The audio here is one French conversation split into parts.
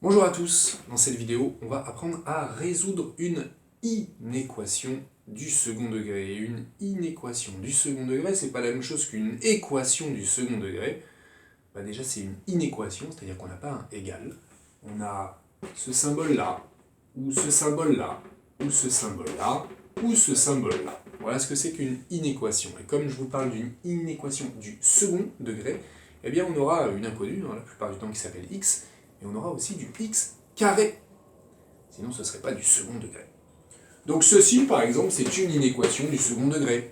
Bonjour à tous, dans cette vidéo, on va apprendre à résoudre une inéquation du second degré. Et une inéquation du second degré, c'est pas la même chose qu'une équation du second degré. Déjà, c'est une inéquation, c'est-à-dire qu'on n'a pas un égal. On a ce symbole-là, ou ce symbole-là, ou ce symbole-là, ou ce symbole-là. Voilà ce que c'est qu'une inéquation. Et comme je vous parle d'une inéquation du second degré, eh bien on aura une inconnue, la plupart du temps, qui s'appelle x, et on aura aussi du x carré. Sinon, ce ne serait pas du second degré. Donc ceci, par exemple, c'est une inéquation du second degré.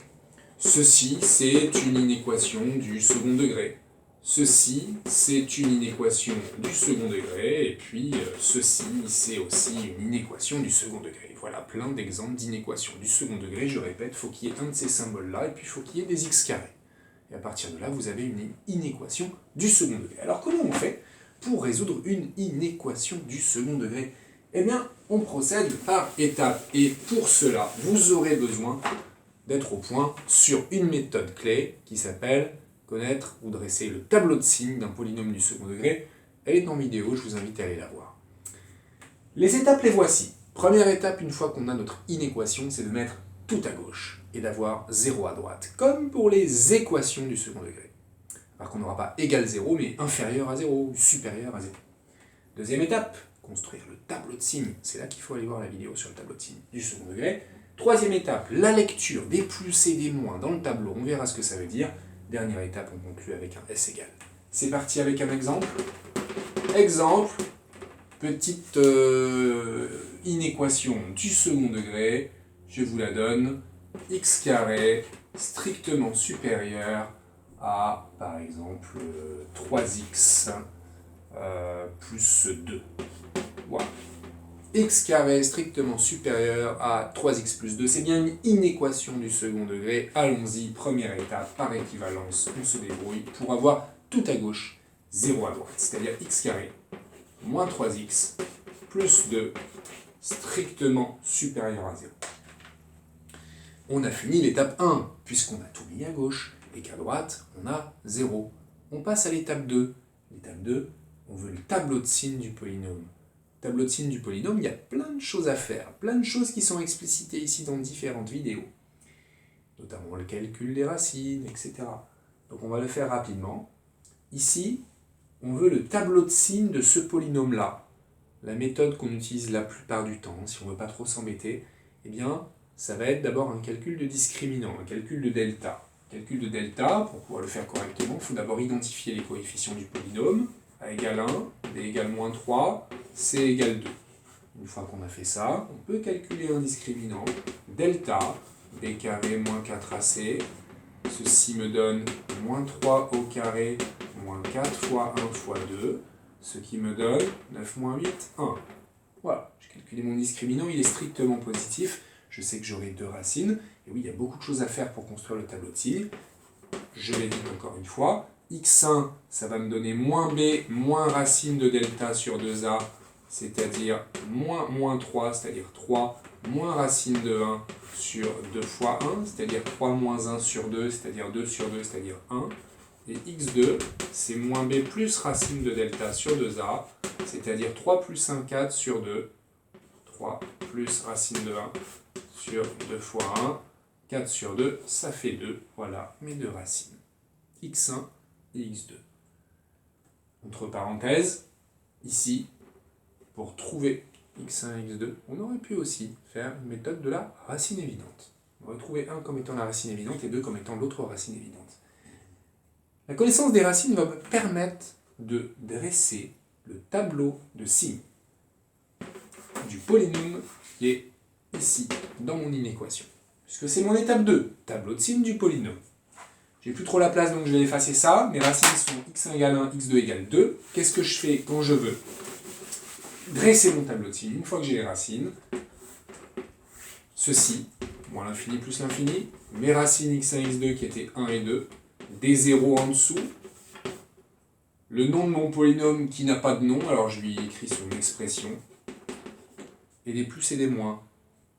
Ceci, c'est une inéquation du second degré. Ceci, c'est une inéquation du second degré. Et puis, ceci, c'est aussi une inéquation du second degré. Voilà plein d'exemples d'inéquations du second degré. Je répète, il faut qu'il y ait un de ces symboles-là, et puis il faut qu'il y ait des x carrés. Et à partir de là, vous avez une inéquation du second degré. Alors comment on fait pour résoudre une inéquation du second degré? Eh bien, on procède par étapes. Et pour cela, vous aurez besoin d'être au point sur une méthode clé qui s'appelle connaître ou dresser le tableau de signes d'un polynôme du second degré. Elle est en vidéo, je vous invite à aller la voir. Les étapes, les voici. Première étape, une fois qu'on a notre inéquation, c'est de mettre tout à gauche et d'avoir 0 à droite, comme pour les équations du second degré. Alors qu'on n'aura pas égal 0, mais inférieur à 0 ou supérieur à 0. Deuxième étape, construire le tableau de signes. C'est là qu'il faut aller voir la vidéo sur le tableau de signes du second degré. Troisième étape, la lecture des plus et des moins dans le tableau. On verra ce que ça veut dire. Dernière étape, on conclut avec un S égal. C'est parti avec un exemple. Exemple, petite inéquation du second degré. Je vous la donne. X carré strictement supérieur à, par exemple, 3x plus 2. Voilà. X carré strictement supérieur à 3x plus 2. C'est bien une inéquation du second degré. Allons-y, première étape, par équivalence, on se débrouille pour avoir tout à gauche, 0 à droite. C'est-à-dire x carré moins 3x plus 2 strictement supérieur à 0. On a fini l'étape 1, puisqu'on a tout mis à gauche, et qu'à droite, on a 0. On passe à l'étape 2. L'étape 2, on veut le tableau de signes du polynôme. Tableau de signes du polynôme, il y a plein de choses à faire, plein de choses qui sont explicitées ici dans différentes vidéos, notamment le calcul des racines, etc. Donc on va le faire rapidement. Ici, on veut le tableau de signes de ce polynôme-là. La méthode qu'on utilise la plupart du temps, si on ne veut pas trop s'embêter, eh bien, ça va être d'abord un calcul de discriminant, un calcul de delta. Calcul de delta, pour pouvoir le faire correctement, il faut d'abord identifier les coefficients du polynôme. A égale 1, B égale moins 3, C égale 2. Une fois qu'on a fait ça, on peut calculer un discriminant. Delta, B carré moins 4AC. Ceci me donne moins 3 au carré moins 4 fois 1 fois 2. Ce qui me donne 9 moins 8, 1. Voilà, j'ai calculé mon discriminant, il est strictement positif. Je sais que j'aurai 2 racines. Et oui, il y a beaucoup de choses à faire pour construire le tableau de signes. Je l'ai dit encore une fois. x1, ça va me donner moins b, moins racine de delta sur 2a, c'est-à-dire moins 3, c'est-à-dire 3, moins racine de 1 sur 2 fois 1, c'est-à-dire 3 moins 1 sur 2, c'est-à-dire 2 sur 2, c'est-à-dire 1. Et x2, c'est moins b plus racine de delta sur 2a, c'est-à-dire 3 plus 1, 4 sur 2, 3 plus racine de 1 sur 2 fois 1, 4 sur 2, ça fait 2. Voilà mes deux racines, x1 et x2. Entre parenthèses, ici, pour trouver x1 et x2, on aurait pu aussi faire une méthode de la racine évidente. On aurait trouvé 1 comme étant la racine évidente et 2 comme étant l'autre racine évidente. La connaissance des racines va me permettre de dresser le tableau de signes du polynôme qui est ici, dans mon inéquation. Puisque c'est mon étape 2, tableau de signes du polynôme. J'ai plus trop la place, donc je vais effacer ça. Mes racines sont x1 égale 1, x2 égale 2. Qu'est-ce que je fais quand je veux dresser mon tableau de signes? Une fois que j'ai les racines, ceci, moins l'infini plus l'infini, mes racines x1 x2 qui étaient 1 et 2, des zéros en dessous, le nom de mon polynôme qui n'a pas de nom, alors je lui écris son expression, et des plus et des moins.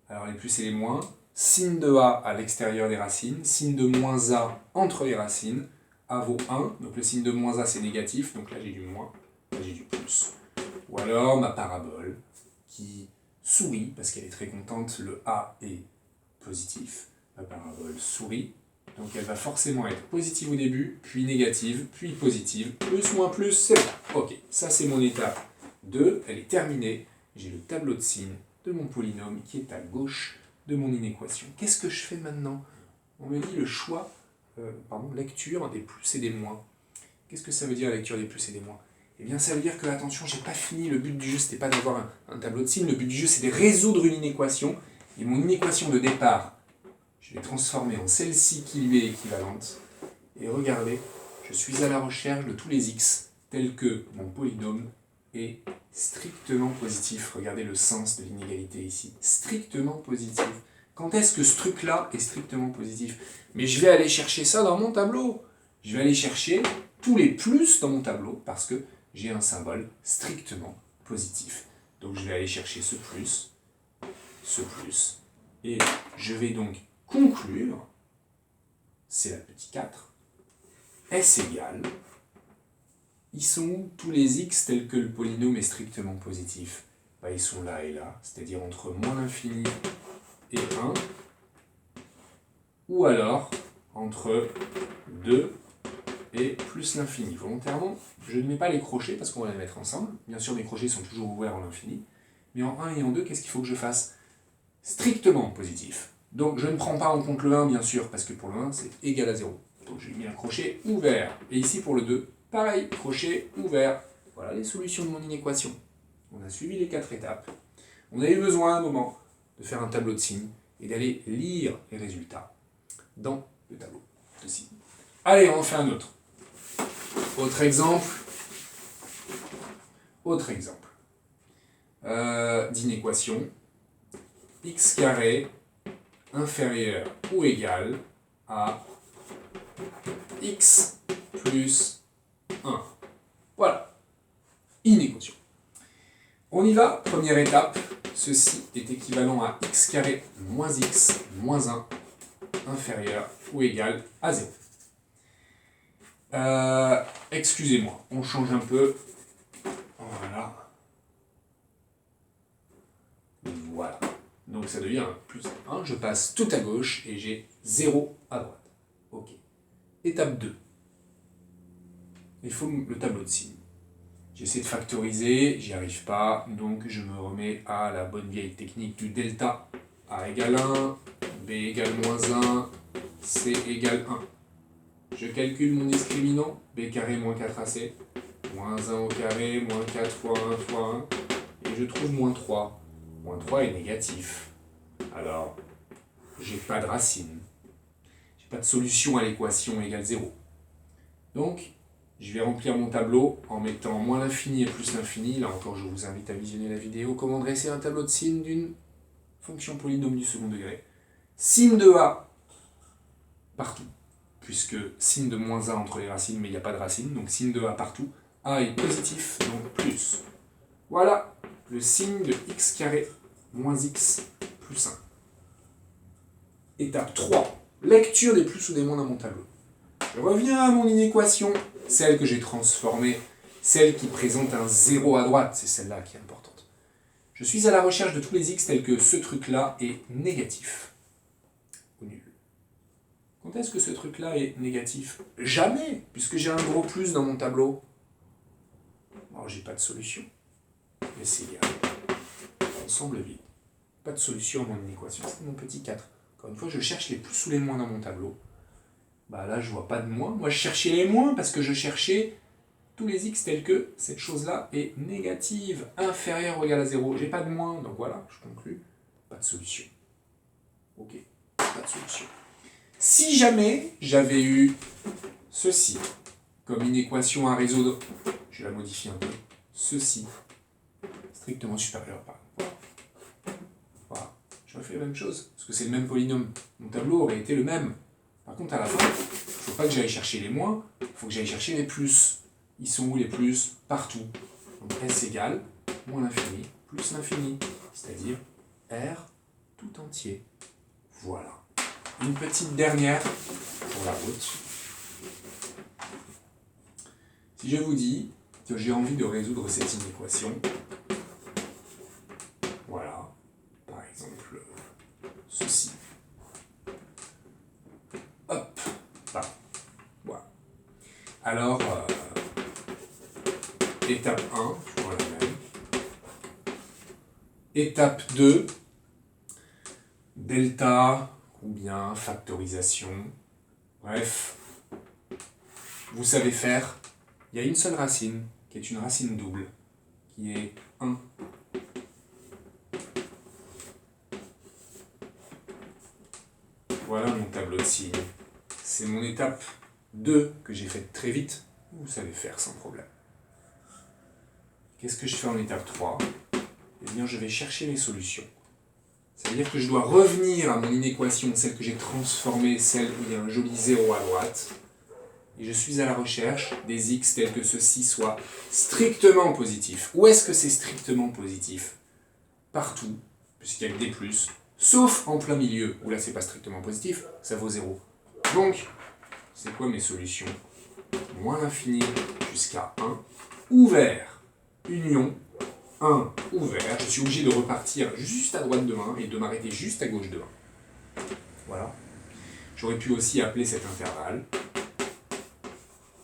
Alors les plus et les moins, signe de A à l'extérieur des racines, signe de moins A entre les racines, A vaut 1, donc le signe de moins A c'est négatif, donc là j'ai du moins, là j'ai du plus. Ou alors ma parabole qui sourit, parce qu'elle est très contente, le A est positif. Ma parabole sourit, donc elle va forcément être positive au début, puis négative, puis positive, plus, moins, plus, c'est bon. Ok, ça c'est mon étape 2, elle est terminée. J'ai le tableau de signes de mon polynôme qui est à gauche de mon inéquation. Qu'est-ce que je fais maintenant? On me dit le choix, lecture des plus et des moins. Qu'est-ce que ça veut dire, lecture des plus et des moins? Eh bien, ça veut dire que, attention, j'ai pas fini. Le but du jeu, c'était pas d'avoir un tableau de signes. Le but du jeu, c'est de résoudre une inéquation. Et mon inéquation de départ, je l'ai transformée en celle-ci qui lui est équivalente. Et regardez, je suis à la recherche de tous les x, tels que mon polynôme est strictement positif. Regardez le sens de l'inégalité ici. Strictement positif. Quand est-ce que ce truc-là est strictement positif? Mais je vais aller chercher ça dans mon tableau. Je vais aller chercher tous les plus dans mon tableau parce que j'ai un symbole strictement positif. Donc je vais aller chercher ce plus, et je vais donc conclure, c'est la petite 4, S égale, ils sont où tous les x tels que le polynôme est strictement positif? Ben, ils sont là et là, c'est-à-dire entre moins l'infini et 1, ou alors entre 2 et plus l'infini. Volontairement, je ne mets pas les crochets parce qu'on va les mettre ensemble. Bien sûr, mes crochets sont toujours ouverts en l'infini. Mais en 1 et en 2, qu'est-ce qu'il faut que je fasse? Strictement positif. Donc je ne prends pas en compte le 1, bien sûr, parce que pour le 1, c'est égal à 0. Donc j'ai mis un crochet ouvert. Et ici, pour le 2, pareil, crochet ouvert. Voilà les solutions de mon inéquation. On a suivi les 4 étapes. On a eu besoin à un moment de faire un tableau de signes et d'aller lire les résultats dans le tableau de signes. Allez, on en fait un autre. Autre exemple d'inéquation. X carré inférieur ou égal à x plus 1. Voilà. Inéquation. On y va. Première étape. Ceci est équivalent à x carré moins x moins 1 inférieur ou égal à 0. Excusez-moi, on change un peu. Voilà. Voilà. Donc ça devient plus 1. Je passe tout à gauche et j'ai 0 à droite. Ok. Étape 2. Il faut le tableau de signes. J'essaie de factoriser, j'y arrive pas, donc je me remets à la bonne vieille technique du delta. A égale 1, B égale moins 1, C égale 1. Je calcule mon discriminant, b carré moins 4ac, moins 1 au carré, moins 4 fois 1 fois 1, et je trouve moins 3. Moins 3 est négatif. Alors, j'ai pas de racine. J'ai pas de solution à l'équation égale 0. Donc, je vais remplir mon tableau en mettant moins l'infini et plus l'infini. Là encore, je vous invite à visionner la vidéo. Comment dresser un tableau de signes d'une fonction polynôme du second degré. Signe de A partout, puisque signe de moins 1 entre les racines, mais il n'y a pas de racine, donc signe de A partout. A est positif, donc plus. Voilà le signe de x carré moins x plus 1. Étape 3. Lecture des plus ou des moins dans mon tableau. Je reviens à mon inéquation, celle que j'ai transformée, celle qui présente un 0 à droite, c'est celle-là qui est importante. Je suis à la recherche de tous les x tels que ce truc-là est négatif ou nul. Quand est-ce que ce truc-là est négatif? Jamais, puisque j'ai un gros plus dans mon tableau. Alors j'ai pas de solution. Mais c'est égal. Ensemble vide. Pas de solution à mon inéquation. C'est mon petit 4. Encore une fois, je cherche les plus ou les moins dans mon tableau. Bah là, je vois pas de moins. Moi, je cherchais les moins parce que je cherchais tous les x tels que cette chose-là est négative, inférieure ou égale à 0. J'ai pas de moins, donc voilà, je conclus. Pas de solution. Ok, pas de solution. Si jamais j'avais eu ceci comme inéquation à résoudre, je la modifie un peu, ceci, strictement supérieur, par exemple. Voilà, je refais la même chose, parce que c'est le même polynôme. Mon tableau aurait été le même. Par contre, à la fin, il ne faut pas que j'aille chercher les moins, il faut que j'aille chercher les plus. Ils sont où les plus? Partout. Donc S égale moins l'infini plus l'infini, c'est-à-dire R tout entier. Voilà. Une petite dernière pour la route. Si je vous dis que j'ai envie de résoudre cette inéquation, Alors, étape 1, toujours la même. Étape 2, delta ou bien factorisation. Bref, vous savez faire. Il y a une seule racine, qui est une racine double, qui est 1. Voilà mon tableau de signes. C'est mon étape 2 que j'ai faite très vite. Vous savez faire sans problème. Qu'est-ce que je fais en étape 3? Eh bien, je vais chercher les solutions. C'est-à-dire que je dois revenir à mon inéquation, celle que j'ai transformée, celle où il y a un joli 0 à droite. Et je suis à la recherche des x tels que ceci soit strictement positif. Où est-ce que c'est strictement positif? Partout, puisqu'il y a que des plus, sauf en plein milieu, où là c'est pas strictement positif, ça vaut 0. Donc, c'est quoi mes solutions? Moins l'infini jusqu'à 1, ouvert, union, 1, ouvert. Je suis obligé de repartir juste à droite de 1 et de m'arrêter juste à gauche de 1. Voilà. J'aurais pu aussi appeler cet intervalle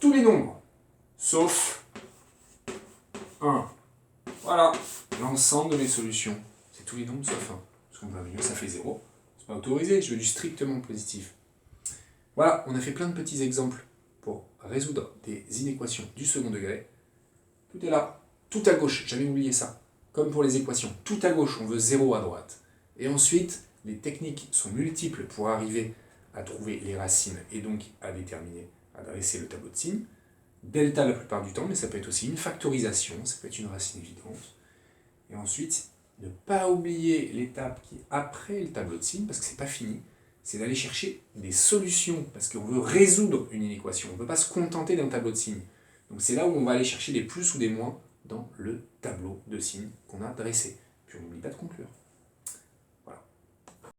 tous les nombres, sauf 1. Voilà, l'ensemble de mes solutions. C'est tous les nombres sauf 1. Parce qu'en plein milieu, ça fait 0. C'est pas autorisé, je veux du strictement positif. Voilà, on a fait plein de petits exemples pour résoudre des inéquations du second degré. Tout est là, tout à gauche, j'avais oublié ça. Comme pour les équations, tout à gauche, on veut 0 à droite. Et ensuite, les techniques sont multiples pour arriver à trouver les racines et donc à déterminer, à dresser le tableau de signes. Delta la plupart du temps, mais ça peut être aussi une factorisation, ça peut être une racine évidente. Et ensuite, ne pas oublier l'étape qui est après le tableau de signes, parce que c'est pas fini, c'est d'aller chercher des solutions, parce qu'on veut résoudre une inéquation, on ne peut pas se contenter d'un tableau de signes. Donc c'est là où on va aller chercher des plus ou des moins dans le tableau de signes qu'on a dressé. Puis on n'oublie pas de conclure.